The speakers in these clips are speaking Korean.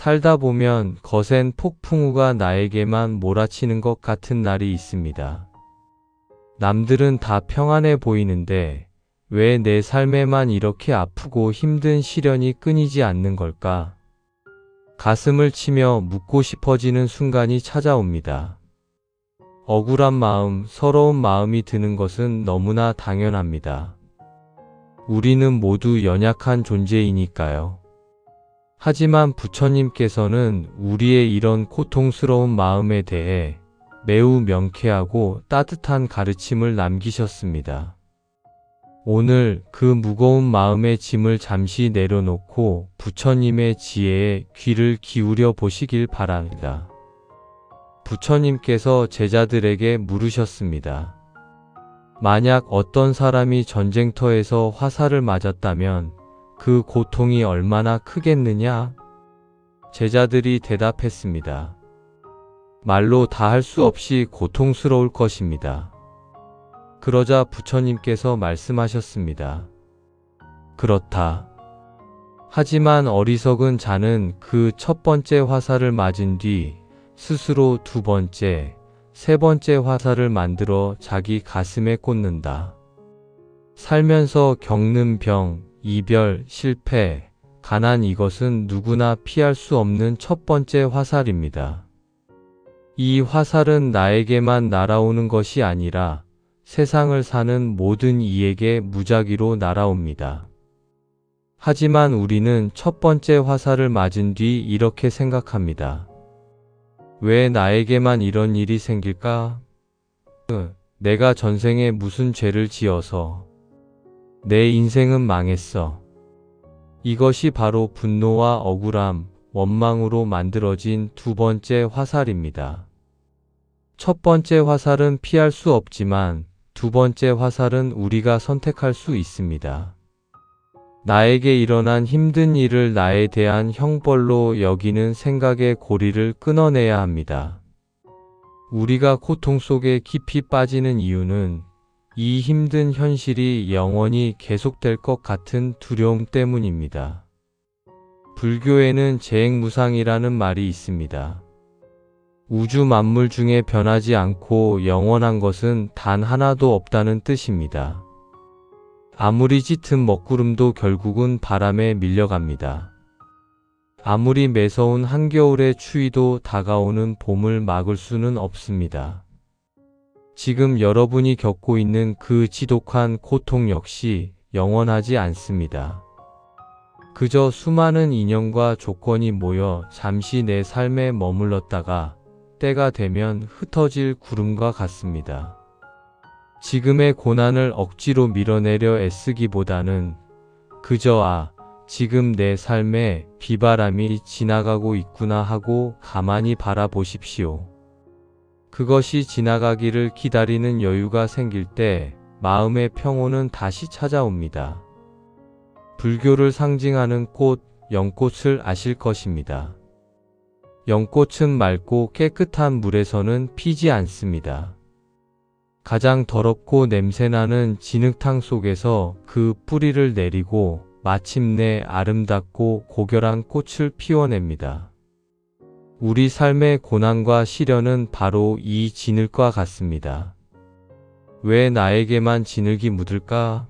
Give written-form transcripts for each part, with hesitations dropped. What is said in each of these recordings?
살다 보면 거센 폭풍우가 나에게만 몰아치는 것 같은 날이 있습니다. 남들은 다 평안해 보이는데 왜 내 삶에만 이렇게 아프고 힘든 시련이 끊이지 않는 걸까? 가슴을 치며 묻고 싶어지는 순간이 찾아옵니다. 억울한 마음, 서러운 마음이 드는 것은 너무나 당연합니다. 우리는 모두 연약한 존재이니까요. 하지만 부처님께서는 우리의 이런 고통스러운 마음에 대해 매우 명쾌하고 따뜻한 가르침을 남기셨습니다. 오늘 그 무거운 마음의 짐을 잠시 내려놓고 부처님의 지혜에 귀를 기울여 보시길 바랍니다. 부처님께서 제자들에게 물으셨습니다. 만약 어떤 사람이 전쟁터에서 화살을 맞았다면 그 고통이 얼마나 크겠느냐? 제자들이 대답했습니다. 말로 다 할 수 없이 고통스러울 것입니다. 그러자 부처님께서 말씀하셨습니다. 그렇다. 하지만 어리석은 자는 그 첫 번째 화살을 맞은 뒤 스스로 두 번째, 세 번째 화살을 만들어 자기 가슴에 꽂는다. 살면서 겪는 병, 이별, 실패, 가난 이것은 누구나 피할 수 없는 첫 번째 화살입니다. 이 화살은 나에게만 날아오는 것이 아니라 세상을 사는 모든 이에게 무작위로 날아옵니다. 하지만 우리는 첫 번째 화살을 맞은 뒤 이렇게 생각합니다. 왜 나에게만 이런 일이 생길까? 내가 전생에 무슨 죄를 지어서 내 인생은 망했어. 이것이 바로 분노와 억울함, 원망으로 만들어진 두 번째 화살입니다. 첫 번째 화살은 피할 수 없지만 두 번째 화살은 우리가 선택할 수 있습니다. 나에게 일어난 힘든 일을 나에 대한 형벌로 여기는 생각의 고리를 끊어내야 합니다. 우리가 고통 속에 깊이 빠지는 이유는 이 힘든 현실이 영원히 계속될 것 같은 두려움 때문입니다. 불교에는 재행무상이라는 말이 있습니다. 우주 만물 중에 변하지 않고 영원한 것은 단 하나도 없다는 뜻입니다. 아무리 짙은 먹구름도 결국은 바람에 밀려갑니다. 아무리 매서운 한겨울의 추위도 다가오는 봄을 막을 수는 없습니다. 지금 여러분이 겪고 있는 그 지독한 고통 역시 영원하지 않습니다. 그저 수많은 인연과 조건이 모여 잠시 내 삶에 머물렀다가 때가 되면 흩어질 구름과 같습니다. 지금의 고난을 억지로 밀어내려 애쓰기보다는 그저 지금 내 삶에 비바람이 지나가고 있구나 하고 가만히 바라보십시오. 그것이 지나가기를 기다리는 여유가 생길 때 마음의 평온은 다시 찾아옵니다. 불교를 상징하는 꽃, 연꽃을 아실 것입니다. 연꽃은 맑고 깨끗한 물에서는 피지 않습니다. 가장 더럽고 냄새나는 진흙탕 속에서 그 뿌리를 내리고 마침내 아름답고 고결한 꽃을 피워냅니다. 우리 삶의 고난과 시련은 바로 이 진흙과 같습니다. 왜 나에게만 진흙이 묻을까?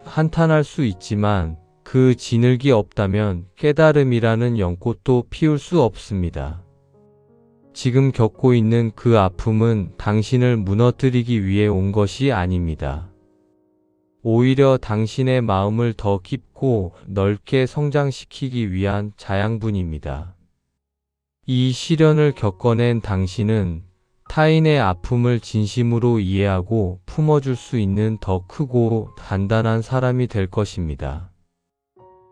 한탄할 수 있지만 그 진흙이 없다면 깨달음이라는 연꽃도 피울 수 없습니다. 지금 겪고 있는 그 아픔은 당신을 무너뜨리기 위해 온 것이 아닙니다. 오히려 당신의 마음을 더 깊고 넓게 성장시키기 위한 자양분입니다. 이 시련을 겪어낸 당신은 타인의 아픔을 진심으로 이해하고 품어줄 수 있는 더 크고 단단한 사람이 될 것입니다.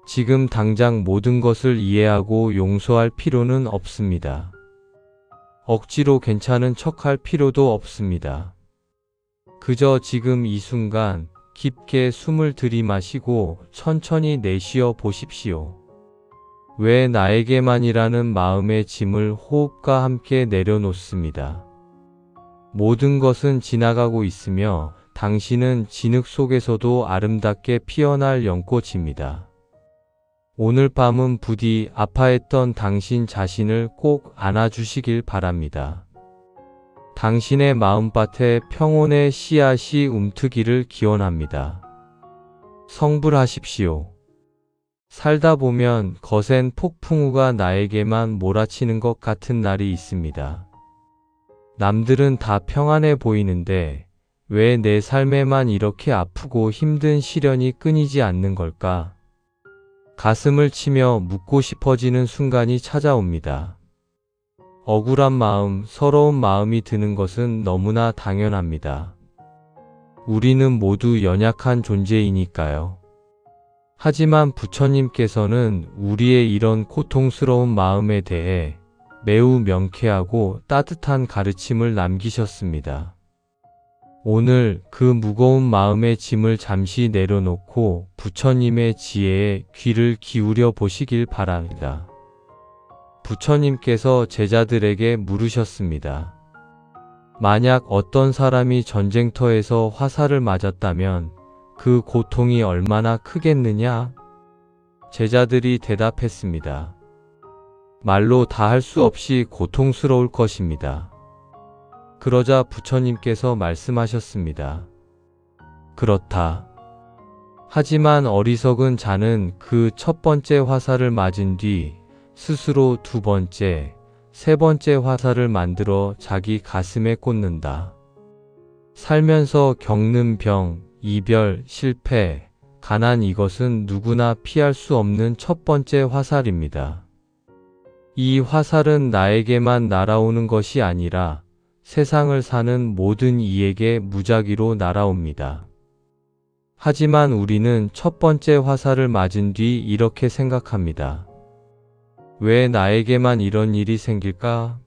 지금 당장 모든 것을 이해하고 용서할 필요는 없습니다. 억지로 괜찮은 척할 필요도 없습니다. 그저 지금 이 순간 깊게 숨을 들이마시고 천천히 내쉬어 보십시오. 왜 나에게만이라는 마음의 짐을 호흡과 함께 내려놓습니다. 모든 것은 지나가고 있으며 당신은 진흙 속에서도 아름답게 피어날 연꽃입니다. 오늘 밤은 부디 아파했던 당신 자신을 꼭 안아주시길 바랍니다. 당신의 마음밭에 평온의 씨앗이 움트기를 기원합니다. 성불하십시오. 살다 보면 거센 폭풍우가 나에게만 몰아치는 것 같은 날이 있습니다. 남들은 다 평안해 보이는데 왜 내 삶에만 이렇게 아프고 힘든 시련이 끊이지 않는 걸까? 가슴을 치며 묻고 싶어지는 순간이 찾아옵니다. 억울한 마음, 서러운 마음이 드는 것은 너무나 당연합니다. 우리는 모두 연약한 존재이니까요. 하지만 부처님께서는 우리의 이런 고통스러운 마음에 대해 매우 명쾌하고 따뜻한 가르침을 남기셨습니다. 오늘 그 무거운 마음의 짐을 잠시 내려놓고 부처님의 지혜에 귀를 기울여 보시길 바랍니다. 부처님께서 제자들에게 물으셨습니다. 만약 어떤 사람이 전쟁터에서 화살을 맞았다면 그 고통이 얼마나 크겠느냐? 제자들이 대답했습니다. 말로 다 할 수 없이 고통스러울 것입니다. 그러자 부처님께서 말씀하셨습니다. 그렇다. 하지만 어리석은 자는 그 첫 번째 화살을 맞은 뒤 스스로 두 번째, 세 번째 화살을 만들어 자기 가슴에 꽂는다. 살면서 겪는 병, 이별, 실패, 가난 이것은 누구나 피할 수 없는 첫 번째 화살입니다. 이 화살은 나에게만 날아오는 것이 아니라 세상을 사는 모든 이에게 무작위로 날아옵니다. 하지만 우리는 첫 번째 화살을 맞은 뒤 이렇게 생각합니다. 왜 나에게만 이런 일이 생길까?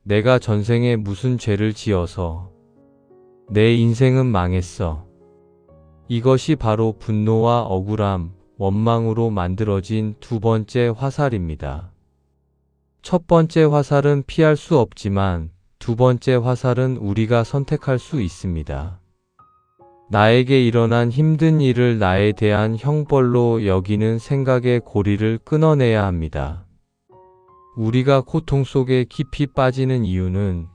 내가 전생에 무슨 죄를 지어서 내 인생은 망했어. 이것이 바로 분노와 억울함, 원망으로 만들어진 두 번째 화살입니다. 첫 번째 화살은 피할 수 없지만 두 번째 화살은 우리가 선택할 수 있습니다. 나에게 일어난 힘든 일을 나에 대한 형벌로 여기는 생각의 고리를 끊어내야 합니다. 우리가 고통 속에 깊이 빠지는 이유는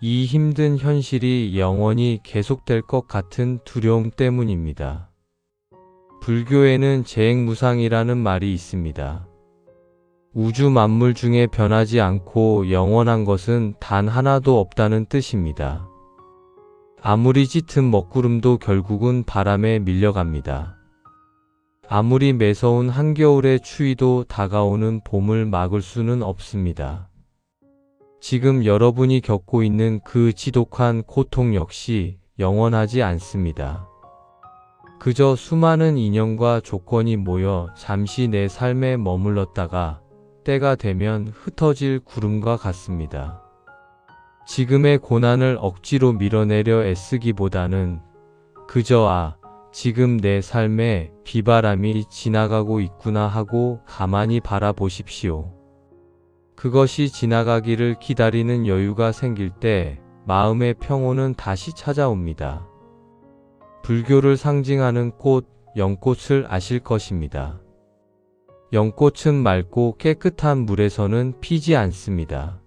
이 힘든 현실이 영원히 계속될 것 같은 두려움 때문입니다. 불교에는 재행무상이라는 말이 있습니다. 우주 만물 중에 변하지 않고 영원한 것은 단 하나도 없다는 뜻입니다. 아무리 짙은 먹구름도 결국은 바람에 밀려갑니다. 아무리 매서운 한겨울의 추위도 다가오는 봄을 막을 수는 없습니다. 지금 여러분이 겪고 있는 그 지독한 고통 역시 영원하지 않습니다. 그저 수많은 인연과 조건이 모여 잠시 내 삶에 머물렀다가 때가 되면 흩어질 구름과 같습니다. 지금의 고난을 억지로 밀어내려 애쓰기보다는 그저 지금 내 삶에 비바람이 지나가고 있구나 하고 가만히 바라보십시오. 그것이 지나가기를 기다리는 여유가 생길 때 마음의 평온은 다시 찾아옵니다. 불교를 상징하는 꽃, 연꽃을 아실 것입니다. 연꽃은 맑고 깨끗한 물에서는 피지 않습니다.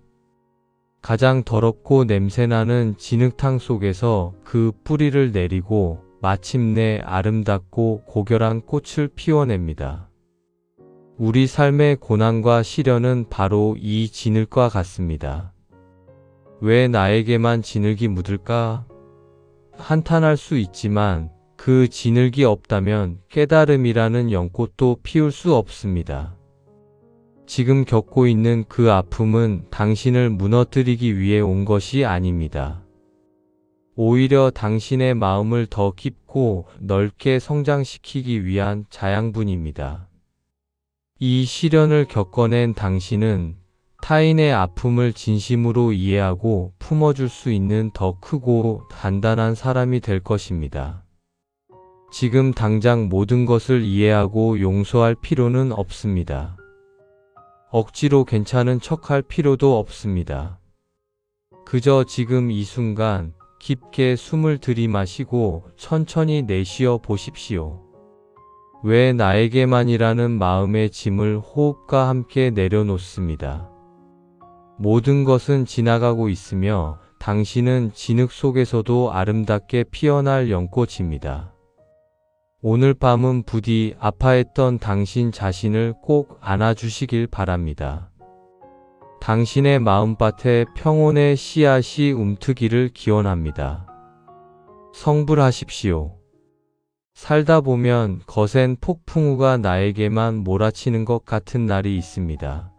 가장 더럽고 냄새나는 진흙탕 속에서 그 뿌리를 내리고 마침내 아름답고 고결한 꽃을 피워냅니다. 우리 삶의 고난과 시련은 바로 이 진흙과 같습니다. 왜 나에게만 진흙이 묻을까? 한탄할 수 있지만 그 진흙이 없다면 깨달음이라는 연꽃도 피울 수 없습니다. 지금 겪고 있는 그 아픔은 당신을 무너뜨리기 위해 온 것이 아닙니다. 오히려 당신의 마음을 더 깊고 넓게 성장시키기 위한 자양분입니다. 이 시련을 겪어낸 당신은 타인의 아픔을 진심으로 이해하고 품어줄 수 있는 더 크고 단단한 사람이 될 것입니다. 지금 당장 모든 것을 이해하고 용서할 필요는 없습니다. 억지로 괜찮은 척할 필요도 없습니다. 그저 지금 이 순간 깊게 숨을 들이마시고 천천히 내쉬어 보십시오. 왜 나에게만이라는 마음의 짐을 호흡과 함께 내려놓습니다. 모든 것은 지나가고 있으며 당신은 진흙 속에서도 아름답게 피어날 연꽃입니다. 오늘 밤은 부디 아파했던 당신 자신을 꼭 안아주시길 바랍니다. 당신의 마음밭에 평온의 씨앗이 움트기를 기원합니다. 성불하십시오. 살다 보면 거센 폭풍우가 나에게만 몰아치는 것 같은 날이 있습니다.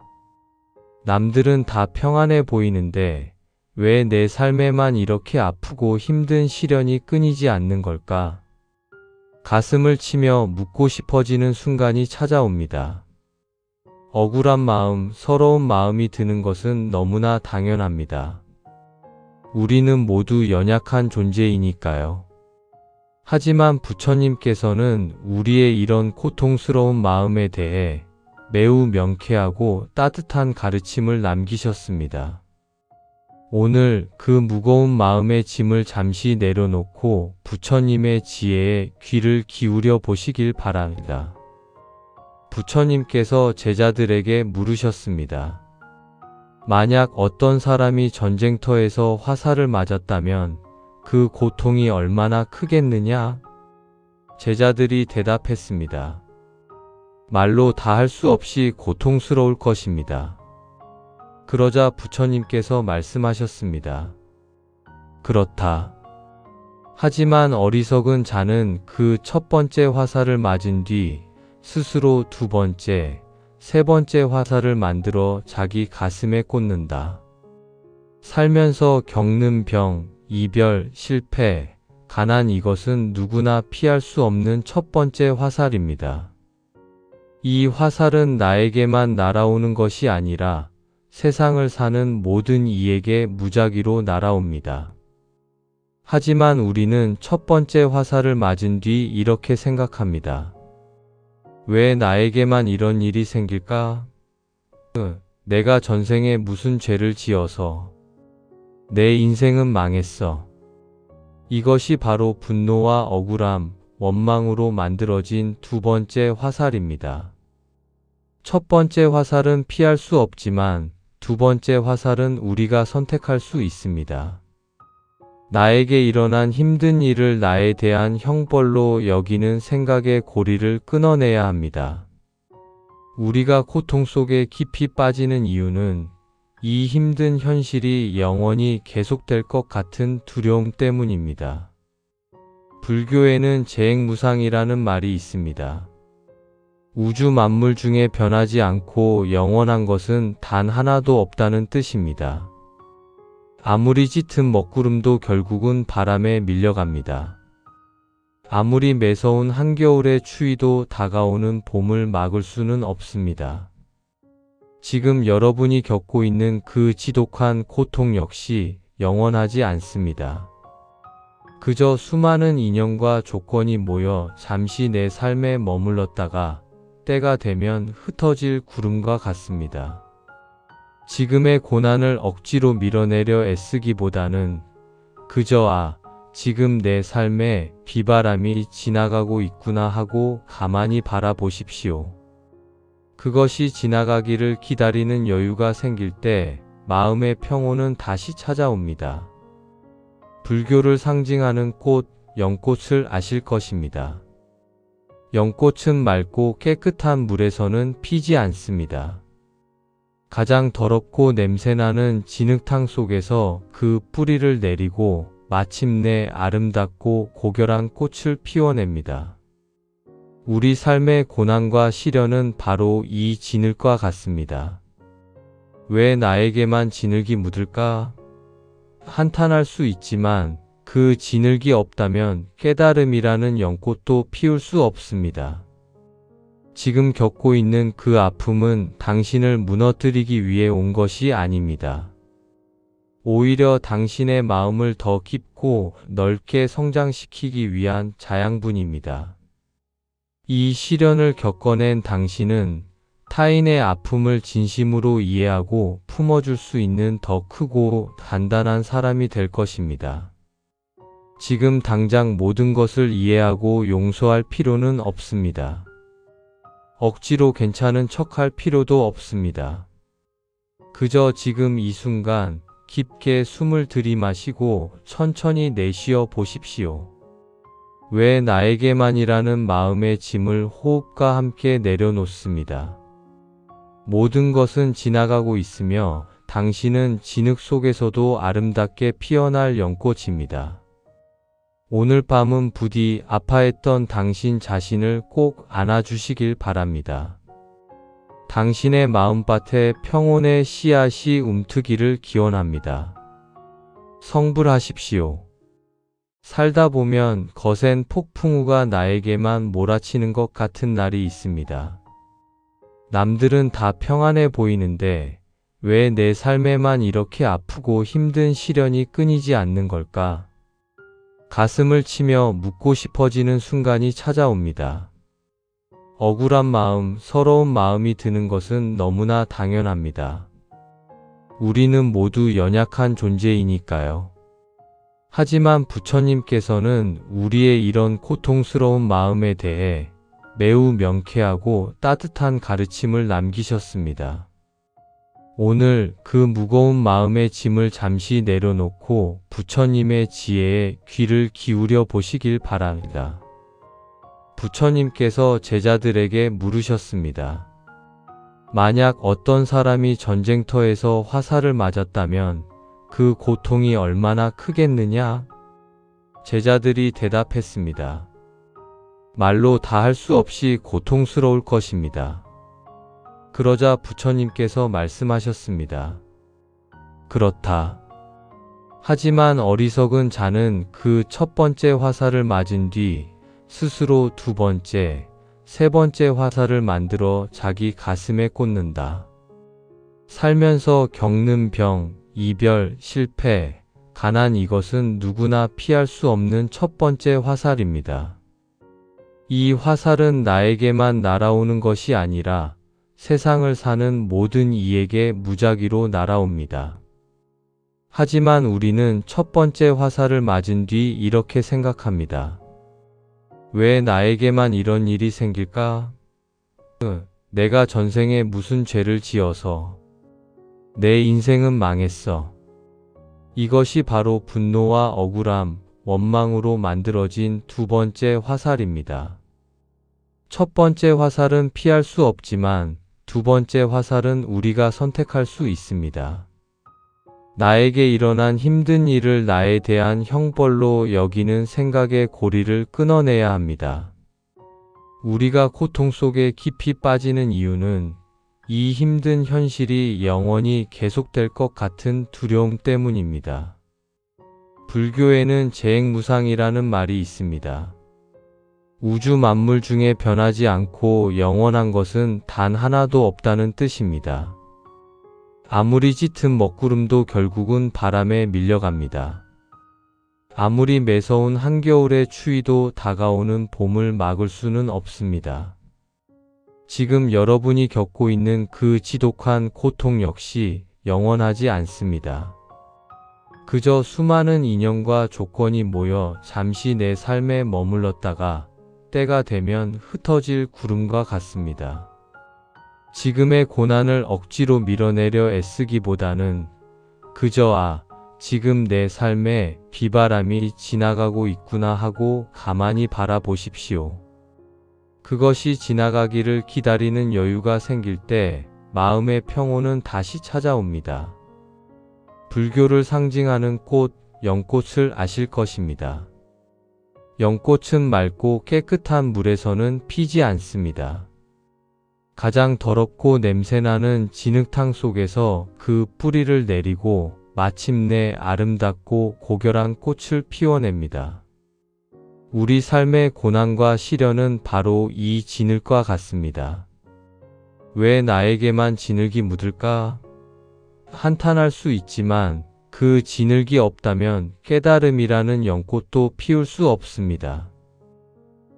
남들은 다 평안해 보이는데 왜 내 삶에만 이렇게 아프고 힘든 시련이 끊이지 않는 걸까? 가슴을 치며 묻고 싶어지는 순간이 찾아옵니다. 억울한 마음, 서러운 마음이 드는 것은 너무나 당연합니다. 우리는 모두 연약한 존재이니까요. 하지만 부처님께서는 우리의 이런 고통스러운 마음에 대해 매우 명쾌하고 따뜻한 가르침을 남기셨습니다. 오늘 그 무거운 마음의 짐을 잠시 내려놓고 부처님의 지혜에 귀를 기울여 보시길 바랍니다. 부처님께서 제자들에게 물으셨습니다. 만약 어떤 사람이 전쟁터에서 화살을 맞았다면 그 고통이 얼마나 크겠느냐? 제자들이 대답했습니다. 말로 다 할 수 없이 고통스러울 것입니다. 그러자 부처님께서 말씀하셨습니다. 그렇다. 하지만 어리석은 자는 그 첫 번째 화살을 맞은 뒤 스스로 두 번째, 세 번째 화살을 만들어 자기 가슴에 꽂는다. 살면서 겪는 병, 이별, 실패, 가난 이것은 누구나 피할 수 없는 첫 번째 화살입니다. 이 화살은 나에게만 날아오는 것이 아니라 세상을 사는 모든 이에게 무작위로 날아옵니다. 하지만 우리는 첫 번째 화살을 맞은 뒤 이렇게 생각합니다. 왜 나에게만 이런 일이 생길까? 내가 전생에 무슨 죄를 지어서 내 인생은 망했어. 이것이 바로 분노와 억울함, 원망으로 만들어진 두 번째 화살입니다. 첫 번째 화살은 피할 수 없지만 두 번째 화살은 우리가 선택할 수 있습니다. 나에게 일어난 힘든 일을 나에 대한 형벌로 여기는 생각의 고리를 끊어내야 합니다. 우리가 고통 속에 깊이 빠지는 이유는 이 힘든 현실이 영원히 계속될 것 같은 두려움 때문입니다. 불교에는 재행무상이라는 말이 있습니다. 우주 만물 중에 변하지 않고 영원한 것은 단 하나도 없다는 뜻입니다. 아무리 짙은 먹구름도 결국은 바람에 밀려갑니다. 아무리 매서운 한겨울의 추위도 다가오는 봄을 막을 수는 없습니다. 지금 여러분이 겪고 있는 그 지독한 고통 역시 영원하지 않습니다. 그저 수많은 인연과 조건이 모여 잠시 내 삶에 머물렀다가 때가 되면 흩어질 구름과 같습니다. 지금의 고난을 억지로 밀어내려 애쓰기보다는 그저 지금 내 삶에 비바람이 지나가고 있구나 하고 가만히 바라보십시오. 그것이 지나가기를 기다리는 여유가 생길 때 마음의 평온은 다시 찾아옵니다. 불교를 상징하는 꽃, 연꽃을 아실 것입니다. 연꽃은 맑고 깨끗한 물에서는 피지 않습니다. 가장 더럽고 냄새나는 진흙탕 속에서 그 뿌리를 내리고 마침내 아름답고 고결한 꽃을 피워냅니다. 우리 삶의 고난과 시련은 바로 이 진흙과 같습니다. 왜 나에게만 진흙이 묻을까? 한탄할 수 있지만 그 진흙이 없다면 깨달음이라는 연꽃도 피울 수 없습니다. 지금 겪고 있는 그 아픔은 당신을 무너뜨리기 위해 온 것이 아닙니다. 오히려 당신의 마음을 더 깊고 넓게 성장시키기 위한 자양분입니다. 이 시련을 겪어낸 당신은 타인의 아픔을 진심으로 이해하고 품어줄 수 있는 더 크고 단단한 사람이 될 것입니다. 지금 당장 모든 것을 이해하고 용서할 필요는 없습니다. 억지로 괜찮은 척할 필요도 없습니다. 그저 지금 이 순간 깊게 숨을 들이마시고 천천히 내쉬어 보십시오. 왜 나에게만이라는 마음의 짐을 호흡과 함께 내려놓습니다. 모든 것은 지나가고 있으며 당신은 진흙 속에서도 아름답게 피어날 연꽃입니다. 오늘 밤은 부디 아파했던 당신 자신을 꼭 안아주시길 바랍니다. 당신의 마음밭에 평온의 씨앗이 움트기를 기원합니다. 성불하십시오. 살다 보면 거센 폭풍우가 나에게만 몰아치는 것 같은 날이 있습니다. 남들은 다 평안해 보이는데 왜 내 삶에만 이렇게 아프고 힘든 시련이 끊이지 않는 걸까? 가슴을 치며 묻고 싶어지는 순간이 찾아옵니다. 억울한 마음, 서러운 마음이 드는 것은 너무나 당연합니다. 우리는 모두 연약한 존재이니까요. 하지만 부처님께서는 우리의 이런 고통스러운 마음에 대해 매우 명쾌하고 따뜻한 가르침을 남기셨습니다. 오늘 그 무거운 마음의 짐을 잠시 내려놓고 부처님의 지혜에 귀를 기울여 보시길 바랍니다. 부처님께서 제자들에게 물으셨습니다. 만약 어떤 사람이 전쟁터에서 화살을 맞았다면 그 고통이 얼마나 크겠느냐? 제자들이 대답했습니다. 말로 다 할 수 없이 고통스러울 것입니다. 그러자 부처님께서 말씀하셨습니다. 그렇다. 하지만 어리석은 자는 그 첫 번째 화살을 맞은 뒤 스스로 두 번째, 세 번째 화살을 만들어 자기 가슴에 꽂는다. 살면서 겪는 병, 이별, 실패, 가난 이것은 누구나 피할 수 없는 첫 번째 화살입니다. 이 화살은 나에게만 날아오는 것이 아니라 세상을 사는 모든 이에게 무작위로 날아옵니다. 하지만 우리는 첫 번째 화살을 맞은 뒤 이렇게 생각합니다. 왜 나에게만 이런 일이 생길까? 내가 전생에 무슨 죄를 지어서 내 인생은 망했어. 이것이 바로 분노와 억울함, 원망으로 만들어진 두 번째 화살입니다. 첫 번째 화살은 피할 수 없지만 두 번째 화살은 우리가 선택할 수 있습니다. 나에게 일어난 힘든 일을 나에 대한 형벌로 여기는 생각의 고리를 끊어내야 합니다. 우리가 고통 속에 깊이 빠지는 이유는 이 힘든 현실이 영원히 계속될 것 같은 두려움 때문입니다. 불교에는 재행무상이라는 말이 있습니다. 우주 만물 중에 변하지 않고 영원한 것은 단 하나도 없다는 뜻입니다. 아무리 짙은 먹구름도 결국은 바람에 밀려갑니다. 아무리 매서운 한겨울의 추위도 다가오는 봄을 막을 수는 없습니다. 지금 여러분이 겪고 있는 그 지독한 고통 역시 영원하지 않습니다. 그저 수많은 인연과 조건이 모여 잠시 내 삶에 머물렀다가 때가 되면 흩어질 구름과 같습니다. 지금의 고난을 억지로 밀어내려 애쓰기보다는 그저 지금 내 삶에 비바람이 지나가고 있구나 하고 가만히 바라보십시오. 그것이 지나가기를 기다리는 여유가 생길 때 마음의 평온은 다시 찾아옵니다. 불교를 상징하는 꽃, 연꽃을 아실 것입니다. 연꽃은 맑고 깨끗한 물에서는 피지 않습니다. 가장 더럽고 냄새나는 진흙탕 속에서 그 뿌리를 내리고 마침내 아름답고 고결한 꽃을 피워냅니다. 우리 삶의 고난과 시련은 바로 이 진흙과 같습니다. 왜 나에게만 진흙이 묻을까? 한탄할 수 있지만 그 진흙이 없다면 깨달음이라는 연꽃도 피울 수 없습니다.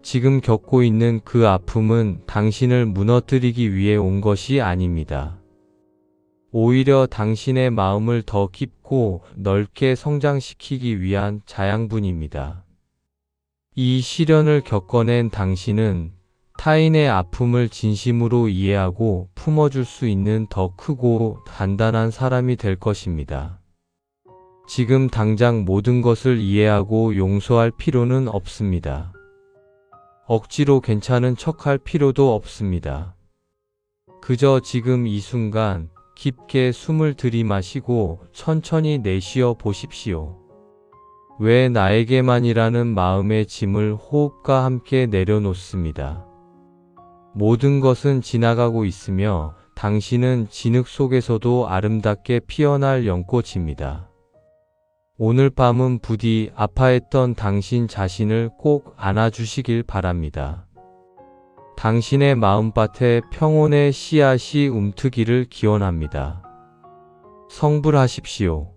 지금 겪고 있는 그 아픔은 당신을 무너뜨리기 위해 온 것이 아닙니다. 오히려 당신의 마음을 더 깊고 넓게 성장시키기 위한 자양분입니다. 이 시련을 겪어낸 당신은 타인의 아픔을 진심으로 이해하고 품어줄 수 있는 더 크고 단단한 사람이 될 것입니다. 지금 당장 모든 것을 이해하고 용서할 필요는 없습니다. 억지로 괜찮은 척할 필요도 없습니다. 그저 지금 이 순간 깊게 숨을 들이마시고 천천히 내쉬어 보십시오. 왜 나에게만이라는 마음의 짐을 호흡과 함께 내려놓습니다. 모든 것은 지나가고 있으며 당신은 진흙 속에서도 아름답게 피어날 연꽃입니다. 오늘 밤은 부디 아파했던 당신 자신을 꼭 안아주시길 바랍니다. 당신의 마음밭에 평온의 씨앗이 움트기를 기원합니다. 성불하십시오.